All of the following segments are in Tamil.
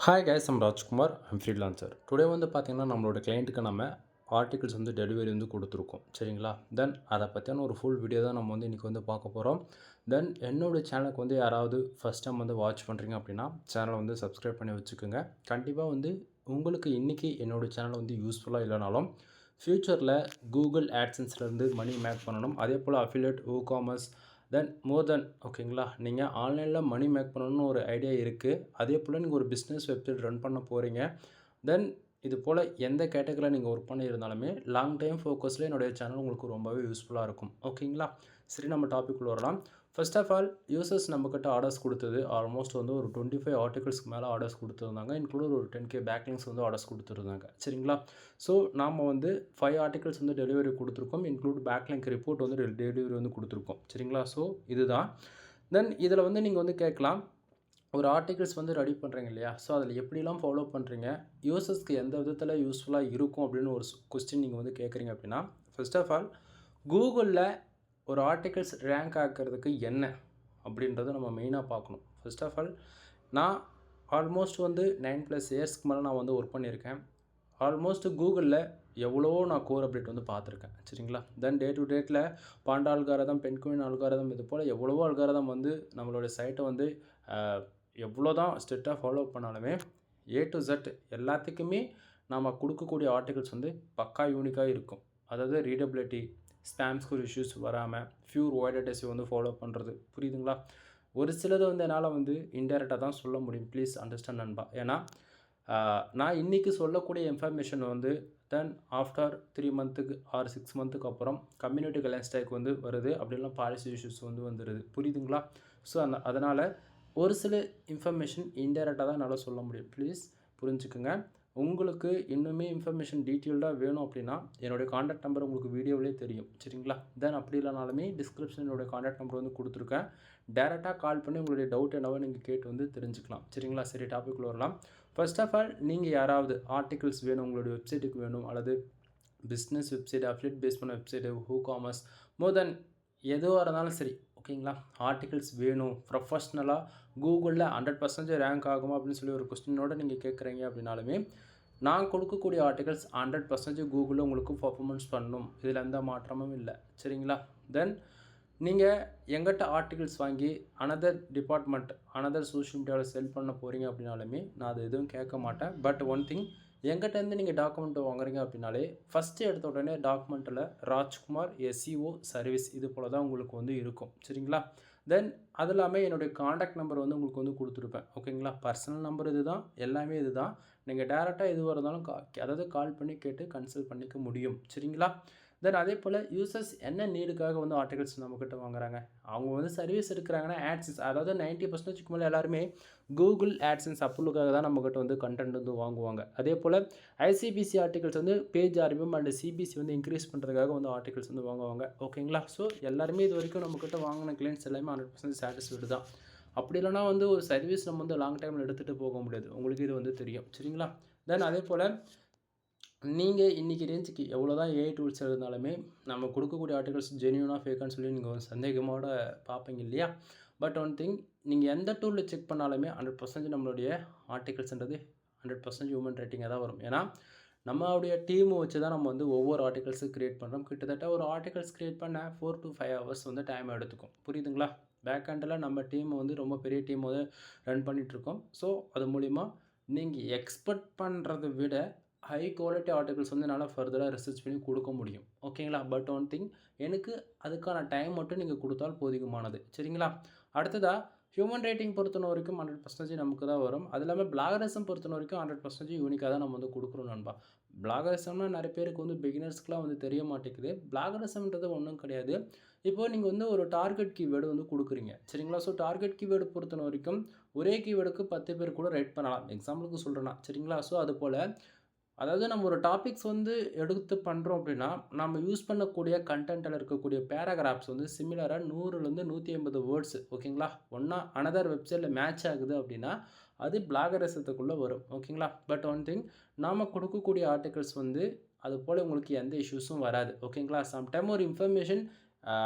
Hi guys, I'm Rajkumar. I'm freelancer. Today வந்து பார்த்திங்கன்னா நம்மளோட கிளைண்ட்டுக்கு நம்ம ஆர்டிகல்ஸ் வந்து டெலிவரி வந்து கொடுத்துருக்கோம். சரிங்களா? தென் அதை பற்றியான ஒரு ஃபுல் வீடியோ தான் நம்ம வந்து இன்றைக்கி வந்து பார்க்க போகிறோம். தென் என்னோடய சேனலுக்கு வந்து யாராவது ஃபஸ்ட் டைம் வந்து வாட்ச் பண்ணுறீங்க அப்படின்னா சேனலை வந்து சப்ஸ்கிரைப் பண்ணி வச்சுக்கோங்க. கண்டிப்பாக வந்து உங்களுக்கு இன்றைக்கி என்னோடய சேனல் வந்து யூஸ்ஃபுல்லாக இல்லைனாலும் ஃப்யூச்சரில் கூகுள் ஆட்சன்ஸ்லேருந்து மணி மேக் பண்ணணும். அதே போல் அஃபிலியேட், காமர்ஸ், தென் மோர் தென் ஓகேங்களா, நீங்கள் ஆன்லைனில் மணி மேக் பண்ணணும்னு ஒரு ஐடியா இருக்குது. அதே போல் நீங்கள் ஒரு பிஸ்னஸ் வெப்சைட் ரன் பண்ண போகிறீங்க. தென் இது போல் எந்த கேட்டகரியில் நீங்கள் ஒர்க் பண்ணியிருந்தாலுமே லாங் டைம் ஃபோக்கஸில் என்னுடைய சேனல் உங்களுக்கு ரொம்பவே யூஸ்ஃபுல்லாக இருக்கும். ஓகேங்களா? சரி, நம்ம டாபிக் வரலாம். ஃபர்ஸ்ட் ஆஃப் ஆல், யூசர்ஸ் நம்மக்கிட்ட ஆர்டர்ஸ் கொடுத்தது ஆல்மோஸ்ட் வந்து ஒரு 25 ஆர்டிகல்ஸ்க்கு மேலே ஆர்டர்ஸ் கொடுத்துருந்தாங்க. இன்க்ளூட் ஒரு 10K பேக்லிங்ஸ் வந்து ஆர்டர்ஸ் கொடுத்துருந்தாங்க. சரிங்களா? ஸோ நாம் வந்து 5 ஆர்டிகல்ஸ் வந்து டெலிவரி கொடுத்துருக்கோம். இன்க்ளூட் பேக்லிங்க் ரிப்போர்ட் வந்து டெலிவரி வந்து கொடுத்துருக்கோம். சரிங்களா? ஸோ இதுதான். தென் இதில் வந்து நீங்கள் வந்து கேட்கலாம், ஒரு ஆர்டிகல்ஸ் வந்து ரெடி பண்ணுறீங்க இல்லையா? ஸோ அதில் எப்படிலாம் ஃபாலோ பண்ணுறீங்க, யூசர்ஸ்க்கு எந்த விதத்தில் யூஸ்ஃபுல்லாக இருக்கும் அப்படின்னு ஒரு கொஸ்டின் நீங்கள் வந்து கேட்குறீங்க அப்படின்னா, ஃபர்ஸ்ட் ஆஃப் ஆல், கூகுளில் ஒரு ஆர்டிகல்ஸ் ரேங்க் ஆக்கிறதுக்கு என்ன அப்படின்றத நம்ம மெயினாக பார்க்கணும். ஃபர்ஸ்ட் ஆஃப் ஆல், நான் ஆல்மோஸ்ட் வந்து 9+ இயர்ஸ்க்கு மேலே நான் வந்து ஒர்க் பண்ணியிருக்கேன். ஆல்மோஸ்ட் கூகுளில் எவ்வளோ நான் கோர் அப்டேட் வந்து பார்த்துருக்கேன். சரிங்களா? தென் டே டு டேட்டில் பாண்டா அல்காரதம், பென்குயின் அல்காரதம், இது போல் எவ்வளவோ அல்காரதம் வந்து நம்மளுடைய சைட்டை வந்து எவ்வளோ தான் ஸ்ட்ரிக்டாக ஃபாலோ பண்ணாலுமே A to Z எல்லாத்துக்குமே நாம் கொடுக்கக்கூடிய ஆர்டிகல்ஸ் வந்து பக்கா யூனிக்காக இருக்கும். அதாவது ரீடபிலிட்டி, ஸ்பேம் ஸ்கோர் இஷ்யூஸ் வராமல் ஃபியூர் ஒய்டட்டஸை வந்து ஃபாலோ பண்ணுறது. புரியுதுங்களா? ஒரு சிலது வந்து என்னால் வந்து இன்டெரக்டாக தான் சொல்ல முடியும். ப்ளீஸ் அண்டர்ஸ்டாண்ட் நண்பா. ஏன்னா நான் இன்றைக்கி சொல்லக்கூடிய இன்ஃபர்மேஷன் வந்து தென் ஆஃப்டர் 3 மந்த்துக்கு ஆர் 6 மந்த்துக்கு அப்புறம் கம்யூனிட்டி கைட்லைன்ஸ் டைக் வந்து வருது. அப்படிலாம் பாலிசி இஷ்யூஸ் வந்து வந்துடுது. புரியுதுங்களா? ஸோ அதனால் ஒரு சில இன்ஃபர்மேஷன் இன்டெரக்டாக தான் என்னால் சொல்ல முடியும். ப்ளீஸ் புரிஞ்சுக்குங்க. உங்களுக்கு இன்னுமே இன்ஃபர்மேஷன் டீட்டெயில்டாக வேணும் அப்படின்னா என்னுடைய காண்டாக்ட் நம்பர் உங்களுக்கு வீடியோவிலே தெரியும். சரிங்களா? தென் அப்படி இல்லைனாலுமே டிஸ்கிரிப்ஷன் என்னுடைய காண்டாக்ட் நம்பர் வந்து கொடுத்துருக்கேன். டேரெக்டாக கால் பண்ணி உங்களுடைய டவுட் என்னவோ நீங்கள் கேட்டு வந்து தெரிஞ்சுக்கலாம். சரிங்களா? சரி, டாபிக் வரலாம். ஃபர்ஸ்ட் ஆஃப் ஆல், நீங்கள் யாராவது ஆர்டிகல்ஸ் வேணும், உங்களுடைய வெப்சைட்டுக்கு வேணும், அல்லது பிஸ்னஸ் வெப்சைட், அஃபிலியேட் பேஸ் பண்ண வெப்சைட்டு, காமர்ஸ், மோர் தென் எதுவாக இருந்தாலும் சரி, ஓகேங்களா, ஆர்டிகல்ஸ் வேணும், ப்ரொஃபஷ்னலாக கூகுளில் 100% ரேங்க் ஆகுமா அப்படின்னு சொல்லி ஒரு கொஸ்டினோடு நீங்கள் கேட்குறீங்க அப்படின்னாலுமே, நான் கொடுக்கக்கூடிய ஆர்டிகல்ஸ் 100% கூகுளில் உங்களுக்கு பர்ஃபார்மன்ஸ் பண்ணணும். இதில் எந்த மாற்றமும் இல்லை. சரிங்களா? தென் நீங்கள் எங்கிட்ட ஆர்டிகல்ஸ் வாங்கி அனதர் டிபார்ட்மெண்ட், அனதர் சோஷியல் மீடியாவில் செல் பண்ண போகிறீங்க அப்படின்னாலுமே நான் அது எதுவும் கேட்க மாட்டேன். பட் ஒன் திங், எங்கிட்டேருந்து நீங்கள் டாக்குமெண்ட்டை வாங்குறீங்க அப்படின்னாலே ஃபஸ்ட்டு எடுத்த உடனே டாக்குமெண்ட்டில் ராஜ்குமார் SEO சர்வீஸ் இது போல் தான் உங்களுக்கு வந்து இருக்கும். சரிங்களா? தென் அது இல்லாமல் என்னுடைய காண்டாக்ட் நம்பர் வந்து உங்களுக்கு வந்து கொடுத்துருப்பேன். ஓகேங்களா? பர்சனல் நம்பர் இது தான், எல்லாமே இது தான். நீங்கள் டேரெக்டாக எதுவாக இருந்தாலும் அதாவது கால் பண்ணி கேட்டு கன்சல்ட் பண்ணிக்க முடியும். சரிங்களா? தென் அதே போல் யூசர்ஸ் என்ன நீடுக்காக வந்து ஆர்டிகல்ஸ் நம்மக்கிட்ட வாங்குறாங்க, அவங்க வந்து சர்வீஸ் எடுக்கிறாங்கன்னா ஆட்சன்ஸ், அதாவது 90% மேலே எல்லாருமே கூகுள் ஆட்சன்ஸ் அப்ரூவலுக்காக தான் நம்மக்கிட்ட வந்து கண்டென்ட் வந்து வாங்குவாங்க. அதே போல் ICBC ஆர்டிகல்ஸ் வந்து பேஜ் RPM அண்ட் CBC வந்து இன்க்ரீஸ் பண்ணுறதுக்காக வந்து ஆர்டிகல்ஸ் வந்து வாங்குவாங்க. ஓகேங்களா? ஸோ எல்லாருமே இது வரைக்கும் நம்மக்கிட்ட வாங்கின கிளைண்ட்ஸ் எல்லாமே 100% சாட்டிஸ்ஃபைடு தான். அப்படி இல்லைனா வந்து ஒரு சர்வீஸ் நம்ம வந்து லாங் டைமில் எடுத்துகிட்டு போக முடியாது. உங்களுக்கு இது வந்து தெரியும். சரிங்களா? தென் அதே போல் நீங்கள் இன்றைக்கி ரேஞ்சுக்கு எவ்வளோ தான் AI டூல்ஸ் இருந்தாலுமே நம்ம கொடுக்கக்கூடிய ஆர்டிகல்ஸ் ஜென்யூனாக ஃபேக்கான்னு சொல்லி நீங்கள் ஒரு சந்தேகமோடு பார்ப்பீங்க இல்லையா? பட் ஒன் திங், நீங்கள் எந்த டூலில் செக் பண்ணாலுமே 100% நம்மளுடைய ஆர்டிகல்ஸ்ன்றது 100% ஹியூமன் ரேட்டிங்காக தான் வரும். ஏன்னா நம்மளுடைய டீமை வச்சு தான் நம்ம வந்து ஒவ்வொரு ஆர்டிகல்ஸும் க்ரியேட் பண்ணுறோம். கிட்டத்தட்ட ஒரு ஆர்டிகல்ஸ் க்ரியேட் பண்ண 4 to 5 ஹவர்ஸ் வந்து டைம் எடுத்துக்கும். புரியுதுங்களா? பேக் ஹேண்டில் நம்ம டீம் வந்து ரொம்ப பெரிய டீம் வந்து ரன் பண்ணிகிட்ருக்கோம். ஸோ அது மூலிமா நீங்கள் எக்ஸ்பெக்ட் பண்ணுறதை விட ஹை குவாலிட்டி ஆர்டிகல்ஸ் வந்து என்னால் ஃபர்தராக ரிசர்ச் பண்ணி கொடுக்க முடியும். ஓகேங்களா? பட் ஒன் திங், எனக்கு அதுக்கான டைம் மட்டும் நீங்கள் கொடுத்தால் போதுமானது. சரிங்களா? அடுத்ததாக ஹியூமன் ரேட்டிங் பொறுத்தன வரைக்கும் 100% நமக்கு தான் வரும். அது இல்லாமல் பிளாகரிசம் பொறுத்தன வரைக்கும் 100% யூனிக்காக தான் நம்ம வந்து கொடுக்குறோம் நண்பா. பிளாகரிசம்னா நிறைய பேருக்கு வந்து பிகினர்ஸ்க்குலாம் வந்து தெரிய மாட்டேங்குது. பிளாகரிசம்ன்றது ஒன்றும் கிடையாது. இப்போது நீங்கள் வந்து ஒரு டார்கெட் கீவேர்டு வந்து கொடுக்குறீங்க. சரிங்களா? ஸோ டார்கெட் கீவேர்டு பொறுத்தன வரைக்கும் ஒரே கீவேர்டுக்கு 10 பேர் கூட ரைட் பண்ணலாம். எக்ஸாம்பிளுக்கு சொல்கிறேன்னா. சரிங்களா? ஸோ அது போல், அதாவது நம்ம ஒரு டாபிக்ஸ் வந்து எடுத்து பண்ணுறோம் அப்படின்னா, நம்ம யூஸ் பண்ணக்கூடிய கண்டென்ட்டில் இருக்கக்கூடிய பேராகிராஃப்ஸ் வந்து சிமிலராக 100லேருந்து 150 வேர்ட்ஸ், ஓகேங்களா, ஒன்றா அனதர் வெப்சைட்டில் மேட்ச் ஆகுது அப்படின்னா அது பிளாகரிசத்துக்குள்ளே வரும். ஓகேங்களா? பட் ஒன் திங், நாம் கொடுக்கக்கூடிய ஆர்டிகல்ஸ் வந்து அது போல் உங்களுக்கு எந்த இஷ்யூஸும் வராது. ஓகேங்களா? சம்டைம் ஒரு இன்ஃபர்மேஷன்,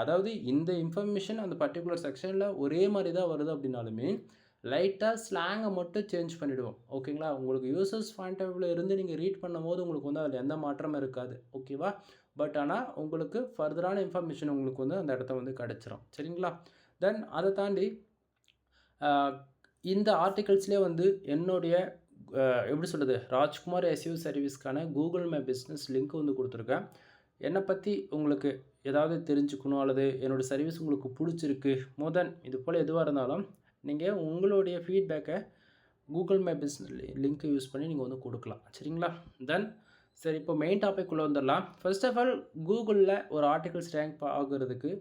அதாவது இந்த இன்ஃபர்மேஷன் அந்த பர்டிகுலர் செக்ஷனில் ஒரே மாதிரி தான் வருது அப்படின்னாலுமே லைட்டாக ஸ்லாங்கை மட்டும் சேஞ்ச் பண்ணிவிடுவோம். ஓகேங்களா? உங்களுக்கு யூசர்ஸ் பாயிண்ட் ஆஃப் வியூவில் இருந்து நீங்கள் ரீட் பண்ணும்போது உங்களுக்கு வந்து அதில் எந்த மாற்றமும் இருக்காது. ஓகேவா? பட் ஆனால் உங்களுக்கு ஃபர்தரான இன்ஃபர்மேஷன் உங்களுக்கு வந்து அந்த இடத்த வந்து கிடச்சிரும். சரிங்களா? தென் அதை தாண்டி இந்த ஆர்டிகல்ஸ்லேயே வந்து என்னுடைய எப்படி சொல்கிறது, ராஜ்குமார் எஸ்இஓ சர்வீஸ்க்கான கூகுள் மை பிஸ்னஸ் லிங்க் வந்து கொடுத்துருக்கேன். என்னை பற்றி உங்களுக்கு ஏதாவது தெரிஞ்சுக்கணும் அல்லது என்னோடய சர்வீஸ் உங்களுக்கு பிடிச்சிருக்கு இது போல் எதுவாக இருந்தாலும் நீங்கள் உங்களுடைய ஃபீட்பேக்கை கூகுள் மை பிஸ்னஸ் லிங்க்கை யூஸ் பண்ணி நீங்கள் வந்து கொடுக்கலாம். சரிங்களா? தென் சரி, இப்போ மெயின் டாபிக் உள்ள வந்துடலாம். ஃபர்ஸ்ட் ஆஃப் ஆல் கூகுளில் ஒரு ஆர்டிகல்ஸ் ரேங்க் ஆகுறதுக்கு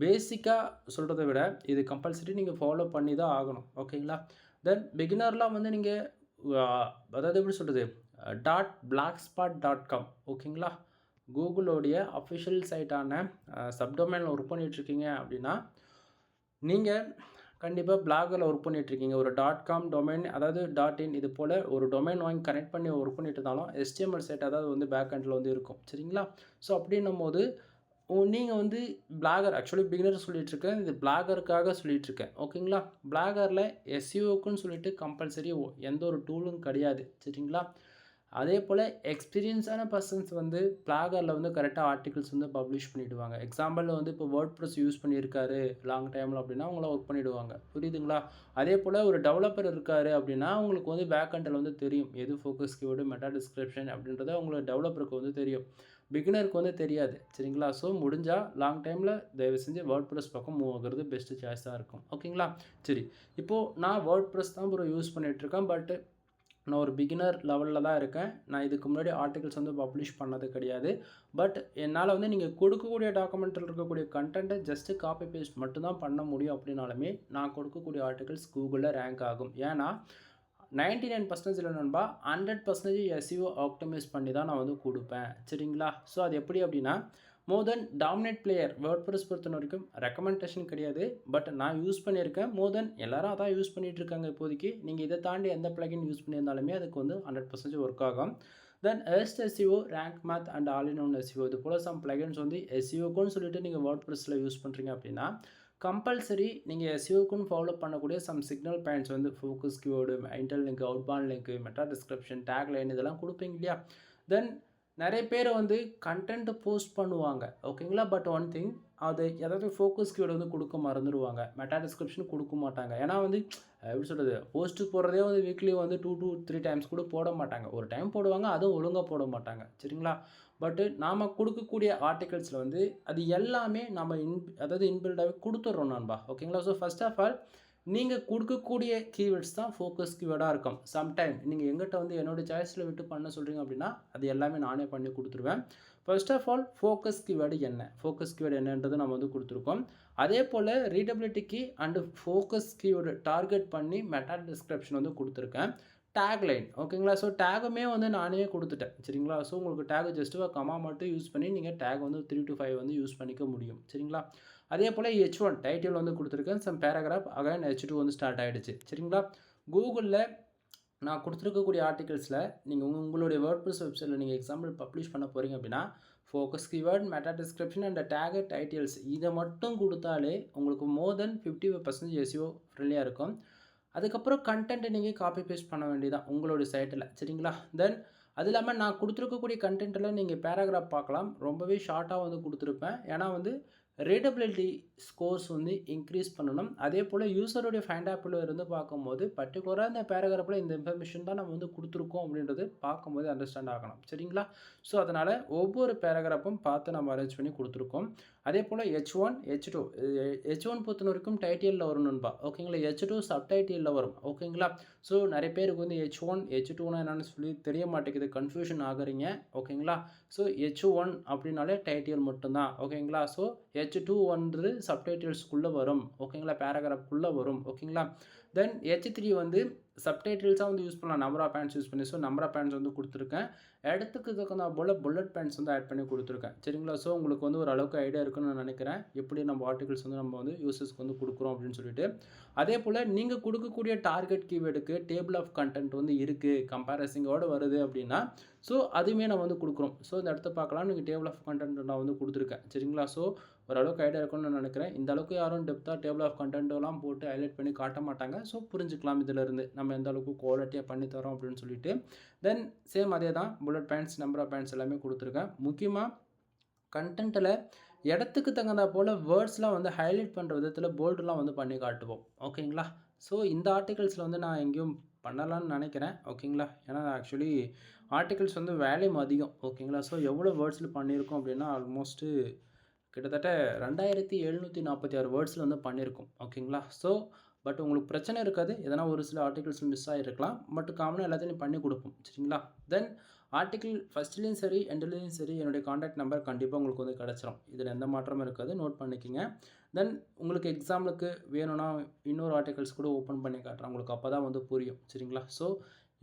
பேசிக்காக சொல்கிறத விட இது கம்பல்சரி நீங்கள் ஃபாலோ பண்ணி தான் ஆகணும். ஓகேங்களா? தென் பிகினர்லாம் வந்து நீங்கள் அதாவது எப்படி சொல்கிறது, .blackspot.com ஓகேங்களா, கூகுளோடைய அஃபிஷியல் சைட்டான சப்டொமைனில் ஒர்க் பண்ணிகிட்ருக்கீங்க அப்படின்னா நீங்கள் கண்டிப்பாக பிளாகில் ஒர்க் பண்ணிகிட்ருக்கீங்க. ஒரு .com டொமைன் அதாவது .in இது போல் ஒரு டொமைன் வாங்கி கனெக்ட் பண்ணி ஒர்க் பண்ணிட்டு இருந்தாலும் HTML சைட் அதாவது வந்து பேக் எண்டில் வந்து இருக்கும். சரிங்களா? ஸோ அப்படின்னும் போது நீங்கள் வந்து பிளாகர், ஆக்சுவலி பிகினர் சொல்லிகிட்ருக்கேன், இது பிளாகருக்காக சொல்லிகிட்ருக்கேன். ஓகேங்களா? பிளாகரில் எஸ்இஓக்குன்னு சொல்லிட்டு கம்பல்சரி எந்த ஒரு டூலும் கிடையாது. சரிங்களா? அதே போல் எக்ஸ்பீரியன்ஸான பர்சன்ஸ் வந்து பிளாகரில் வந்து கரெக்டாக ஆர்டிகல்ஸ் வந்து பப்ளிஷ் பண்ணிவிடுவாங்க. எக்ஸாம்பிள் வந்து இப்போ வேர்ட்ப்ரெஸ் யூஸ் பண்ணியிருக்காரு லாங் டைமில் அப்படின்னா அவங்கள ஒர்க் பண்ணிவிடுவாங்க. புரியுதுங்களா? அதே போல் ஒரு டெவலப்பர் இருக்கார் அப்படின்னா அவங்களுக்கு வந்து பேக் எண்டில் வந்து தெரியும் எது ஃபோக்கஸ் கீவேர்டு, மெட்டா டிஸ்கிரிப்ஷன் அப்படின்றது அவங்களுக்கு டெவலப்பருக்கு வந்து தெரியும். பிகினருக்கு வந்து தெரியாது. சரிங்களா? ஸோ முடிஞ்சால் லாங் டைமில் தயவு செஞ்சு வேர்ட்ப்ரெஸ் பக்கம் மூவ் ஆகிறது பெஸ்ட்டு சாய்ஸாக இருக்கும். ஓகேங்களா? சரி, இப்போது நான் வேர்ட்ப்ரெஸ் தான் ப்ரோ யூஸ் பண்ணிகிட்ருக்கேன். பட் நான் ஒரு பிகினர் லெவலில் தான் இருக்கேன். நான் இதுக்கு முன்னாடி ஆர்டிகல்ஸ் வந்து பப்ளிஷ் பண்ணது கிடையாது. பட் என்னால் வந்து நீங்கள் கொடுக்கக்கூடிய டாக்குமெண்ட்டில் இருக்கக்கூடிய கண்டென்ட்டை ஜஸ்ட்டு காப்பி பேஸ்ட் மட்டும்தான் பண்ண முடியும். அப்படின்னாலுமே நான் கொடுக்கக்கூடிய ஆர்டிகல்ஸ் கூகுளில் ரேங்க் ஆகும். ஏன்னா 99% இல்லை நண்பா, 100% எஸ்இஓ ஆப்டிமைஸ் பண்ணி தான் நான் வந்து கொடுப்பேன். சரிங்களா? ஸோ அது எப்படி அப்படின்னா, மோர் தென் டாமினேட் பிளேயர் வேர்ட்ப்ரெஸ் பொறுத்த வரைக்கும் ரெக்கமெண்டேஷன் கிடையாது. பட் நான் யூஸ் பண்ணியிருக்கேன். மோர் தென் எல்லாரும் அதான் யூஸ் பண்ணிகிட்டு இருக்காங்க இப்போதைக்கு. நீங்கள் இதை தாண்டி எந்த பிளகின் யூஸ் பண்ணியிருந்தாலுமே அதுக்கு வந்து 100% ஒர்க் ஆகும். Then Yoast SEO, Rank Math and all in one SEO இது போல் சம் பிளகின்ஸ் வந்து எஸ்இஓக்குன்னு சொல்லிட்டு நீங்கள் வேர்ட்ப்ரெஸில் யூஸ் பண்ணுறீங்க அப்படின்னா கம்பல்சரி நீங்கள் எஸ்இஓக்குன்னு ஃபாலோ பண்ணக்கூடிய சம் சிக்னல் பாயிண்ட்ஸ் வந்து focus keyword, inter link, outbound link, meta description, tag line இதெல்லாம் கொடுப்பீங்க இல்லையா? தென் நிறைய பேர் வந்து கண்டென்ட் போஸ்ட் பண்ணுவாங்க. ஓகேங்களா? பட் ஒன் திங், அது ஏதாவது ஃபோக்கஸ் கீவேர்டு வந்து கொடுக்க மறந்துடுவாங்க. மெட்டா டிஸ்கிரிப்ஷன் கொடுக்க மாட்டாங்க. ஏன்னா வந்து எப்படி சொல்கிறது, போஸ்ட்டு போடுறதே வந்து வீக்லி வந்து 2 to 3 டைம்ஸ் கூட போட மாட்டாங்க. ஒரு டைம் போடுவாங்க, அதுவும் ஒழுங்காக போட மாட்டாங்க. சரிங்களா? பட்டு நாம் கொடுக்கக்கூடிய ஆர்டிகல்ஸில் வந்து அது எல்லாமே நம்ம அதாவது இன்பில்டாகவே கொடுத்துட்றோம் நண்பா. ஓகேங்களா? ஸோ ஃபர்ஸ்ட் ஆஃப் ஆல் நீங்கள் கொடுக்கக்கூடிய கீவேர்ட்ஸ் தான் ஃபோக்கஸ் கீவேர்டாக இருக்கும். சம்டைம் நீங்கள் எங்கிட்ட வந்து என்னோடய சாய்ஸில் விட்டு பண்ண சொல்கிறீங்க அப்படின்னா அது எல்லாமே நானே பண்ணி கொடுத்துருவேன். First of all focus keyword என்ன, ஃபோக்கஸ் கீவேர்டு என்னன்றது நம்ம வந்து கொடுத்துருக்கோம். அதே போல் ரீடபிலிட்டிக்கு அண்டு ஃபோக்கஸ் கீவேர்டு டார்கெட் பண்ணி மெட்டா டிஸ்கிரிப்ஷன் வந்து கொடுத்துருக்கேன். டேக் லைன் ஓகேங்களா? ஸோ டேகுமே வந்து நானே கொடுத்துட்டேன். சரிங்களா? ஸோ உங்களுக்கு டேக் ஜஸ்ட்டு கமா மட்டும் யூஸ் பண்ணி நீங்கள் டேக் வந்து 3 to 5 வந்து யூஸ் பண்ணிக்க முடியும். சரிங்களா? அதே போல் H1 டைட்டில் வந்து கொடுத்துருக்கேன். சம் பேராகிராஃப் அகைன் H2 வந்து ஸ்டார்ட் ஆகிடுச்சு. சரிங்களா? கூகுளில் நான் கொடுத்துருக்கக்கூடிய ஆர்டிகல்ஸில் நீங்கள் உங்களுடைய வேர்ட்ப்ரெஸ் வெப்சைட்டில் நீங்கள் எக்ஸாம்பிள் பப்ளிஷ் பண்ண போகிறீங்க அப்படின்னா focus keyword, meta description and take titles இதை மட்டும் கொடுத்தாலே உங்களுக்கு மோர் தென் 55% எஸ்இஓ ஃப்ரெண்ட்லியாக இருக்கும். அதுக்கப்புறம் கண்டென்ட்டை நீங்கள் காப்பி பேஸ்ட் பண்ண வேண்டியதான் உங்களுடைய சைட்டில். சரிங்களா? தென் அது இல்லாமல் நான் கொடுத்துருக்கக்கூடிய கண்டென்ட்டில் நீங்கள் பேராகிராஃப் பார்க்கலாம். ரொம்பவே ஷார்ட்டாக வந்து கொடுத்துருப்பேன். ஏன்னா வந்து ரீடபிலிட்டி ஸ்கோர்ஸ் வந்து இன்க்ரீஸ் பண்ணணும். அதே போல் யூசருடைய ஃபைண்ட் ஆப்பில் இருந்து பார்க்கும்போது பர்டிகுலராக இந்த பேராகிராஃபில் இந்த இன்ஃபர்மேஷன் தான் நம்ம வந்து கொடுத்துருக்கோம் அப்படின்றது பார்க்கும்போது அண்டர்ஸ்டாண்ட் ஆகணும். சரிங்களா? ஸோ அதனால் ஒவ்வொரு பேராகிராஃபும் பார்த்து நம்ம அரேஞ்ச் பண்ணி கொடுத்துருக்கோம். அதே போல் H1, H2 H1 பொறுத்த வரைக்கும் டைட்டிலில் வரும் நண்பா. ஓகேங்களா? H2 சப்டைட்டிலில் வரும். ஓகேங்களா? ஸோ நிறைய பேருக்கு வந்து H1, H2னா என்னென்னு சொல்லி தெரிய மாட்டேங்குது, கன்ஃபியூஷன் ஆகுறீங்க. ஓகேங்களா? ஸோ H1 அப்படின்னாலே டைட்டில் மட்டும்தான். ஓகேங்களா? ஸோ H2 வந்து சப்டைட்டில்ஸ்குள்ளே வரும். ஓகேங்களா? பேராகிராஃப்குள்ளே வரும். ஓகேங்களா? தென் H3 வந்து சப்டைட்டில்ஸாக வந்து யூஸ் பண்ணலாம். நம்பர் ஆஃப் பாயிண்ட்ஸ் யூஸ் பண்ணி. ஸோ நம்பர் ஆஃப் பாயிண்ட்ஸ் வந்து கொடுத்துருக்கேன். இடத்துக்கு தகுந்த போல் புல்லட் பாயிண்ட்ஸ் வந்து ஆட் பண்ணி கொடுத்துருக்கேன். சரிங்களா? ஸோ உங்களுக்கு வந்து ஒரு அளவுக்கு ஐடியா இருக்குன்னு நான் நினைக்கிறேன், எப்படி நம்ம ஆர்டிகல்ஸ் வந்து நம்ம வந்து யூசர்ஸ்க்கு வந்து கொடுக்குறோம் அப்படின்னு சொல்லிட்டு. அதே போல் நீங்கள் கொடுக்கக்கூடிய டார்கெட் கீவேர்டுக்கு டேபிள் ஆஃப் கண்டென்ட் வந்து இருக்குது, கம்பேரிசிங்கோடு வருது அப்படின்னா ஸோ அதுவுமே நான் வந்து கொடுக்குறோம். ஸோ இந்த இடத்த பார்க்கலாம், நீங்கள் டேபிள் ஆஃப் கண்டென்ட் நான் வந்து கொடுத்துருக்கேன். சரிங்களா? ஸோ ஓரளவுக்கு ஐடியா இருக்கும்னு நான் நினைக்கிறேன். இந்த அளவுக்கு யாரும் டெப்த்தாக டேபிள் ஆஃப் கண்டென்ட்லாம் போட்டு ஹைலைட் பண்ணி காட்ட மாட்டாங்க. ஸோ புரிஞ்சுக்கலாம் இதிலிருந்து நம்ம எந்த அளவுக்கு குவாலிட்டியாக பண்ணி தரோம் அப்படின்னு சொல்லிட்டு. தென் சேம் அதே தான் bullet points, number of points எல்லாமே கொடுத்துருக்கேன். முக்கியமாக கண்டென்ட்டில் இடத்துக்கு தகுந்தா போல் வேர்ட்ஸ்லாம் வந்து ஹைலைட் பண்ணுற விதத்தில் போல்டுலாம் வந்து பண்ணி காட்டுவோம். ஓகேங்களா? ஸோ இந்த ஆர்டிகல்ஸில் வந்து நான் எங்கேயும் பண்ணலான்னு நினைக்கிறேன். ஓகேங்களா? ஏன்னா ஆக்சுவலி ஆர்டிகல்ஸ் வந்து வேல்யூம் அதிகம். ஓகேங்களா? ஸோ எவ்வளோ வேர்ட்ஸில் பண்ணியிருக்கோம் அப்படின்னா ஆல்மோஸ்ட்டு கிட்டத்தட்ட 2746 வேர்ட்ஸில் வந்து பண்ணியிருக்கோம். ஓகேங்களா? ஸோ பட் உங்களுக்கு பிரச்சனை இருக்காது. எதனா ஒரு சில ஆர்டிகல்ஸ் மிஸ் ஆகிருக்கலாம். பட் காமனாக எல்லாத்தையும் பண்ணி கொடுப்போம். சரிங்களா? தென் ஆர்டிக்கிள் ஃபஸ்ட்லேயும் சரி எண்ட்லேயும் சரி என்னுடைய காண்டாக்ட் நம்பர் கண்டிப்பாக உங்களுக்கு வந்து கிடச்சிரும். இதில் எந்த மாற்றமும் இருக்காது. நோட் பண்ணிக்கோங்க. தென் உங்களுக்கு எக்ஸாம்பிளுக்கு வேணும்னா இன்னொரு ஆர்டிகல்ஸ் கூட ஓப்பன் பண்ணி காட்டுறேன். உங்களுக்கு அப்போ தான் வந்து புரியும். சரிங்களா? ஸோ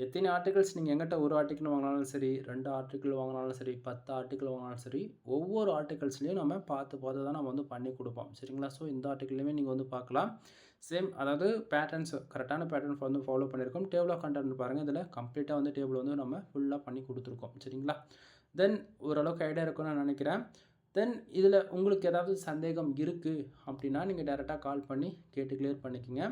எத்தனை ஆர்டிகல்ஸ் நீங்கள் எங்கிட்ட ஒரு ஆர்டிக்கிள் வாங்கினாலும் சரி, 2 ஆர்டிக்கிள் வாங்கினாலும் சரி, 10 ஆர்டிக்கிள் வாங்கினாலும் சரி, ஒவ்வொரு ஆர்டிகல்ஸ்லேயும் நம்ம பார்த்து தான் நம்ம வந்து பண்ணி கொடுப்போம். சரிங்களா? ஸோ இந்த ஆர்டிக்கிள்லையுமே நீங்கள் வந்து பார்க்கலாம். சேம் அதாவது பேட்டர்ன்ஸ் கரெக்டான பேட்டர்ன் வந்து ஃபாலோ பண்ணியிருக்கோம். டேபிள் ஆஃப் கண்டென்ட் பாருங்கள். இதில் கம்ப்ளீட்டாக வந்து டேபிள் வந்து நம்ம ஃபுல்லாக பண்ணி கொடுத்துருக்கோம். சரிங்களா? தென் ஓரளவுக்கு ஐடியா இருக்கும்னு நான் நினைக்கிறேன். தென் இதில் உங்களுக்கு ஏதாவது சந்தேகம் இருக்குது அப்படின்னா நீங்கள் டைரெக்டாக கால் பண்ணி கேட்டு கிளியர் பண்ணிக்கோங்க.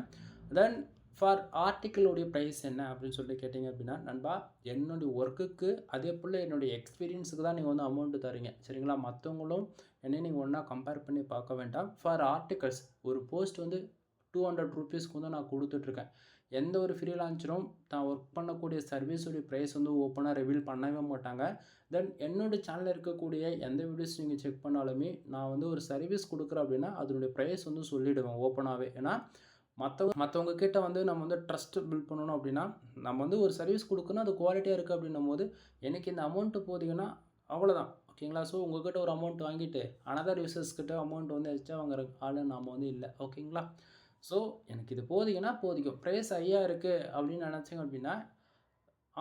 தென் ஃபார் ஆர்டிக்கிளோடைய ப்ரைஸ் என்ன அப்படின்னு சொல்லி கேட்டிங்க அப்படின்னா, நண்பா என்னுடைய ஒர்க்குக்கு அதே போல் என்னுடைய எக்ஸ்பீரியன்ஸுக்கு தான் நீங்கள் வந்து அமௌண்ட்டு தரீங்க. சரிங்களா? மற்றவங்களும் என்னையும் நீங்கள் ஒன்றா கம்பேர் பண்ணி பார்க்க வேண்டாம். ஃபார் ஆர்டிகல்ஸ் ஒரு போஸ்ட் வந்து 200 ரூபீஸ்க்கு வந்து நான் கொடுத்துட்ருக்கேன். எந்த ஒரு ஃப்ரீலான்சரும் தான் ஒர்க் பண்ணக்கூடிய சர்வீஸுடைய ப்ரைஸ் வந்து ஓப்பனாக ரிவீல் பண்ணவே மாட்டாங்க. தென் என்னுடைய சேனலில் இருக்கக்கூடிய எந்த வீடியோஸ் நீங்கள் செக் பண்ணாலுமே நான் வந்து ஒரு சர்வீஸ் கொடுக்குறேன் அப்படின்னா அதனுடைய ப்ரைஸ் வந்து சொல்லிவிடுவேன் ஓப்பனாகவே. ஏன்னா மற்றவங்க கிட்ட வந்து நம்ம வந்து ட்ரஸ்ட் பில்ட் பண்ணணும் அப்படின்னா நம்ம வந்து ஒரு சர்வீஸ் கொடுக்கணும், அது குவாலிட்டியாக இருக்குது அப்படின்னும் போது எனக்கு இந்த அமௌண்ட்டு போதிங்கன்னா அவ்வளோதான். ஓகேங்களா? ஸோ உங்கள்கிட்ட ஒரு அமௌண்ட் வாங்கிட்டு அனதர் யூசர்ஸ்கிட்ட அமௌண்ட் வந்து எக்ஸ்ட்ரா வாங்குற ஆள் நாம் வந்து இல்லை. ஓகேங்களா? ஸோ எனக்கு இது போதிங்கன்னா போதிக்கும். ப்ரைஸ் ஹையாக இருக்குது அப்படின்னு நினச்சிங்க அப்படின்னா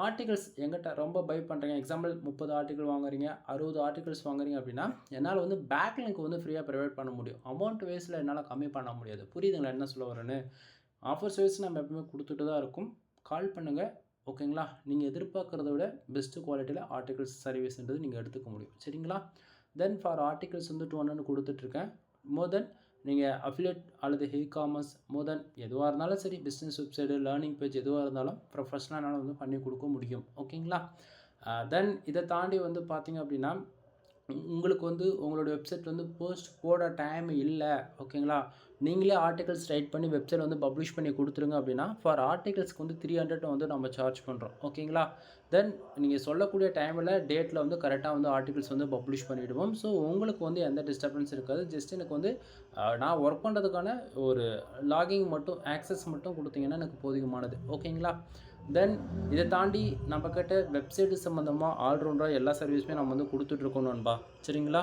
ஆர்டிகல்ஸ் எங்கிட்ட ரொம்ப பை பண்ணுறீங்க. எக்ஸாம்பிள் 30 ஆர்டிகல் வாங்குறீங்க, 60 ஆர்டிகல்ஸ் வாங்குறீங்க அப்படின்னா என்னால் வந்து பேக் லிங்க் வந்து ஃப்ரீயாக ப்ரொவைட் பண்ண முடியும். அமௌண்ட் வைஸில் என்னால் கம்மி பண்ண முடியாது. புரியுதுங்களா என்ன சொல்ல வரேன்னு? ஆஃபர்ஸ் வைஸ் நம்ம எப்பவுமே கொடுத்துட்டு தான் இருக்கும். கால் பண்ணுங்கள். ஓகேங்களா? நீங்கள் எதிர்பார்க்குறத விட பெஸ்ட்டு குவாலிட்டியில் ஆர்டிகல்ஸ் சர்வீஸ்ன்றது நீங்கள் எடுத்துக்க முடியும். சரிங்களா? தென் ஃபார் ஆர்டிகல்ஸ் வந்து 200 கொடுத்துட்ருக்கேன். மோர் தென் நீங்கள் அஃபிலியேட் அல்லது இ-காமர்ஸ் மோர் தென் எதுவாக இருந்தாலும் சரி, பிஸ்னஸ் வெப்சைட்டு, லேர்னிங் பேஜ் எதுவாக இருந்தாலும் ப்ரொஃபஷனலாக என்னால் வந்து பண்ணி கொடுக்க முடியும். ஓகேங்களா? தென் இதை தாண்டி வந்து பார்த்திங்க அப்படின்னா உங்களுக்கு வந்து உங்களுடைய வெப்சைட் வந்து போஸ்ட் போட டைம் இல்லை. ஓகேங்களா? நீங்களே ஆர்டிகல்ஸ் ரைட் பண்ணி வெப்சைட் வந்து பப்ளிஷ் பண்ணி கொடுத்துருங்க அப்படின்னா ஃபார் ஆர்டிகல்ஸ்க்கு வந்து 300 வந்து நம்ம சார்ஜ் பண்ணுறோம். ஓகேங்களா? தென் நீங்கள் சொல்லக்கூடிய டைமில் டேட்டில் வந்து கரெக்டாக வந்து ஆர்டிகல்ஸ் வந்து பப்ளிஷ் பண்ணிவிடுவோம். ஸோ உங்களுக்கு வந்து எந்த டிஸ்டர்பன்ஸ் இருக்காது. ஜஸ்ட் எனக்கு வந்து நான் ஒர்க் பண்ணுறதுக்கான ஒரு லாகிங் மட்டும் ஆக்சஸ் மட்டும் கொடுத்தீங்கன்னா எனக்கு போதுமானது. ஓகேங்களா? தென் இதை தாண்டி நம்மக்கிட்ட வெப்சைட்டு சம்மந்தமாக ஆல்ரவுண்டாக எல்லா சர்வீஸுமே நம்ம வந்து கொடுத்துட்ருக்கோம் நண்பா. சரிங்களா?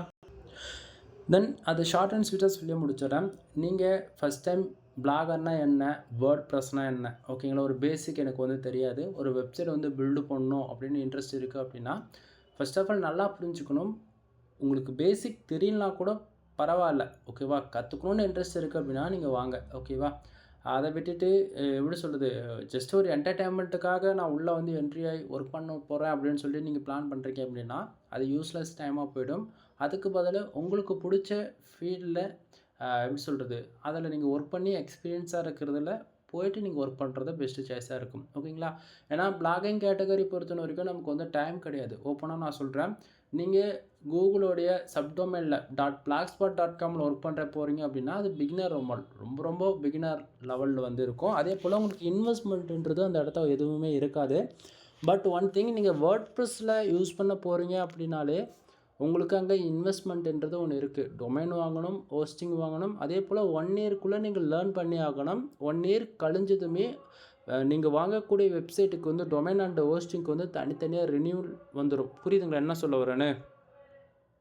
தென் அது ஷார்ட் அண்ட் ஸ்வீட்டாக சொல்லி முடிச்சிடறேன். நீங்கள் ஃபஸ்ட் டைம் பிளாகர்னால் என்ன, வேர்ட் ப்ரெஸ்னால் என்ன, ஓகேங்களா? ஒரு பேசிக் எனக்கு வந்து தெரியாது. ஒரு வெப்சைட் வந்து பில்டு பண்ணணும் அப்படின்னு இன்ட்ரெஸ்ட் இருக்குது அப்படின்னா ஃபஸ்ட் ஆஃப் ஆல் நல்லா புரிஞ்சுக்கணும். உங்களுக்கு பேசிக் தெரியலனா கூட பரவாயில்ல. ஓகேவா? கற்றுக்கணுன்னு இன்ட்ரெஸ்ட் இருக்குது அப்படின்னா நீங்கள் வாங்க. ஓகேவா? அதை விட்டுட்டு எப்படி சொல்கிறது, ஜஸ்ட் ஒரு என்டர்டெயின்மெண்ட்டுக்காக நான் உள்ளே வந்து என்ட்ரி ஆகி ஒர்க் பண்ண போகிறேன் அப்படின்னு சொல்லி நீங்கள் பிளான் பண்ணுறீங்க அப்படின்னா அது யூஸ்லெஸ் டைமாக போயிடும். அதுக்கு பதிலாக உங்களுக்கு பிடிச்ச ஃபீல்டில் எப்படி சொல்கிறது, அதில் நீங்கள் ஒர்க் பண்ணி எக்ஸ்பீரியன்ஸாக இருக்கிறதுல போயிட்டு நீங்கள் ஒர்க் பண்ணுறது பெஸ்ட்டு சாய்ஸாக இருக்கும். ஓகேங்களா? ஏன்னா பிளாகிங் கேட்டகரி பொறுத்த வரைக்கும் நமக்கு வந்து டைம் கிடையாது. ஓப்பனாக நான் சொல்கிறேன். நீங்கள் கூகுளோடைய சப்டொமைனில் .blogspot.comல ஒர்க் பண்ணுற போகிறீங்க அப்படின்னா அது பிகினர் ரொம்ப பிகினர் லெவலில் வந்து இருக்கும். அதே போல் உங்களுக்கு இன்வெஸ்ட்மெண்ட்டுன்றது அந்த இடத்துல எதுவுமே இருக்காது. பட் ஒன் திங், நீங்கள் வேர்ட்ப்ரெஸ்ஸில் யூஸ் பண்ண போகிறீங்க அப்படின்னாலே உங்களுக்கு அங்கே இன்வெஸ்ட்மெண்ட்டுன்றது ஒன்று இருக்குது. டொமைன் வாங்கணும், ஹோஸ்டிங் வாங்கணும். அதே போல் 1 இயர்க்குள்ளே நீங்கள் லேர்ன் பண்ணி ஆகணும். 1 இயர் கழிஞ்சதுமே நீங்கள் வாங்கக்கூடிய வெப்சைட்டுக்கு வந்து டொமைன் அண்ட் ஹோஸ்டிங்க்கு வந்து தனித்தனியாக ரினியூவல் வந்துடும். புரியுதுங்களா என்ன சொல்ல வரேன்னு?